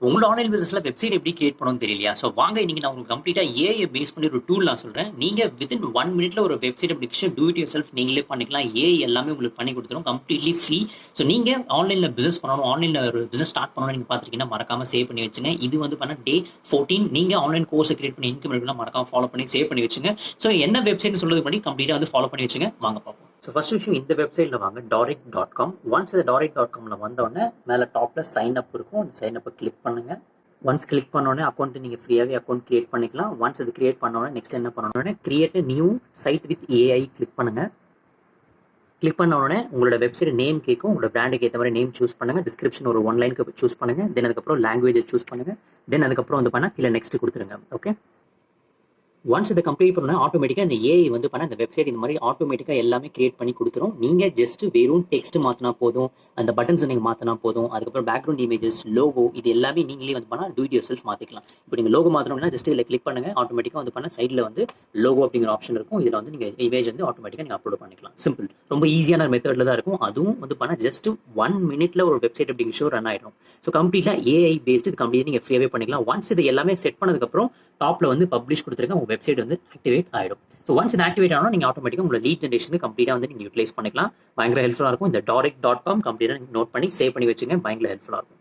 உங்களோட ஆன்லைன் பிசினஸ்ல வெப்சைட் எப்படி கிரியேட் பண்ணணும்னு தெரியலையா? ஸோ வாங்க இன்னைக்கு நான் உங்களுக்கு கம்ப்ளீட்டா ஏஐ பேஸ் பண்ணி ஒரு டூல் நான் சொல்றேன். நீங்க வித்தின் 1 மினிட்ல ஒரு website application do it your self நீங்களே பண்ணிக்கலாம். ஏஐ எல்லாமே உங்களுக்கு பண்ணி கொடுத்துரும், கம்ப்ளீட்லி ஃப்ரீ. ஸோ நீங்க ஆன்லைன்ல பிசினஸ் பண்ணணும், ஆன்லைன்ல ஒரு பிசினஸ் ஸ்டார்ட் பண்ணணும் நீங்க பார்த்துருக்கீங்கன்னா மறக்காம சேவ் பண்ணி வச்சுங்க. இது வந்து பண்ண டே 14 நீங்க ஆன்லைன் கோர்ஸ் கிரியேட் பண்ணி இன்கம் எடுக்கலாம், மறக்காம ஃபாலோ பண்ணி சேவ் பண்ணி வச்சுங்க. ஸோ என்ன வெப்சைட் சொல்றது பண்ணி கம்ப்ளீட்டா வந்து ஃபாலோ பண்ணி வச்சுங்க. வாங்க பார்ப்போம். ஸோ ஃபர்ஸ்ட் விஷயம் இந்த வெப்சைட்ல வாங்க, Doric.com. ஒன்ஸ் இந்த Doric.comல வந்தோடனே மேலே டாப்ல சைன் அப் இருக்கும், அந்த சைன் அப்பை கிளிக் பண்ணுங்க. ஒன்ஸ் கிளிக் பண்ணோடனே அக்கௌண்ட் நீங்கள் ஃப்ரீயாகவே அக்கௌண்ட் கிரியேட் பண்ணிக்கலாம். ஒன்ஸ் அது கிரியேட் பண்ணோடனே நெக்ஸ்ட் என்ன பண்ணணும்னா create new site with AI click பண்ணுங்க. கிளிக் பண்ண உடனே உங்களோட வெப்சைட் நேம் கேட்கும், உங்களோட பிராண்டுக்கு ஏற்ற மாதிரி நேம் சூஸ் பண்ணுங்க. டிஸ்கிரிப்ஷன் ஒரு 1 லைனுக்கு சூஸ் பண்ணுங்க. தென் அதுக்கப்புறம் லாங்குவேஜ் சூஸ் பண்ணுங்க. தென் அதுக்கப்புறம் வந்து பண்ணால் கீழே நெக்ஸ்ட் கொடுத்துருங்க. ஓகே, ஒன்ஸ் இதை கம்ப்ளீட் பண்ணா ஆட்டோமேட்டிக்காக இந்த ஏஐ வந்து பண்ண அந்த வெப்சைட் இந்த மாதிரி ஆட்டோமேட்டிக்காக எல்லாமே கிரியேட் பண்ணி கொடுத்துரும். நீங்கள் ஜஸ்ட் வெறும் டெக்ஸ்ட் மாற்றினா போதும், அந்த பட்டன்ஸ் நீங்கள் மாற்றினா போதும். அதுக்கப்புறம் பேக்ரவுண்ட் இமேஜஸ், லோகோ, இது எல்லாமே நீங்களே வந்து பண்ணால் டூ இட் யுவர் செல்ஃப் மாற்றிக்கலாம். இப்போ நீங்கள் லோகோ மாற்றணும்னா ஜஸ்ட் இதில் கிளிக் பண்ணுங்க, ஆட்டோமேட்டிக்காக வந்து பண்ண சைடில் வந்து லோகோ அப்படிங்கிற ஆப்ஷன் இருக்கும். இதில் வந்து நீங்கள் இமேஜ் வந்து ஆட்டோமேட்டிக்காக நீங்கள் அப்லோட் பண்ணிக்கலாம். சிம்பிள், ரொம்ப ஈஸியான மெத்தடில் தான் இருக்கும். அதுவும் வந்து பண்ண ஜஸ்ட் 1 மினிட்ல ஒரு வெப்சைட் அப்படிங்கிற ஷோ ரன் ஆகிடும். ஸோ கம்ப்ளீட்டாக ஏஐ பேஸ்டு கம்ப்ளீட்டாக நீங்கள் ஃப்ரீயாகவே பண்ணிக்கலாம். ஒன்ஸ் இது எல்லாமே செட் பண்ணதுக்கப்புறம் டாப்பில் வந்து பப்ளிஷ் கொடுத்துருங்க, உங்கள் வெப்சைட் வந்து ஆக்டிவேட் ஆயிடும். ஸோ ஒன்ஸ் இது ஆக்டிவேட் ஆனால் நீங்கள் ஆட்டோமேட்டிக்காக உங்களோட லீட் ஜென்ரேஷனுக்கு கம்ப்ளீட்டாக வந்து நீங்கள் யூட்டிலைஸ் பண்ணிக்கலாம். பயங்கர ஹெல்ப்ஃபுல்லாக இருக்கும். இந்த Doric.com கம்ப்ளீட்டாக நோட் பண்ணி சேவ் பண்ணி வச்சுங்க, பயங்கர ஹெல்ப்ஃபுல்லாக இருக்கும்.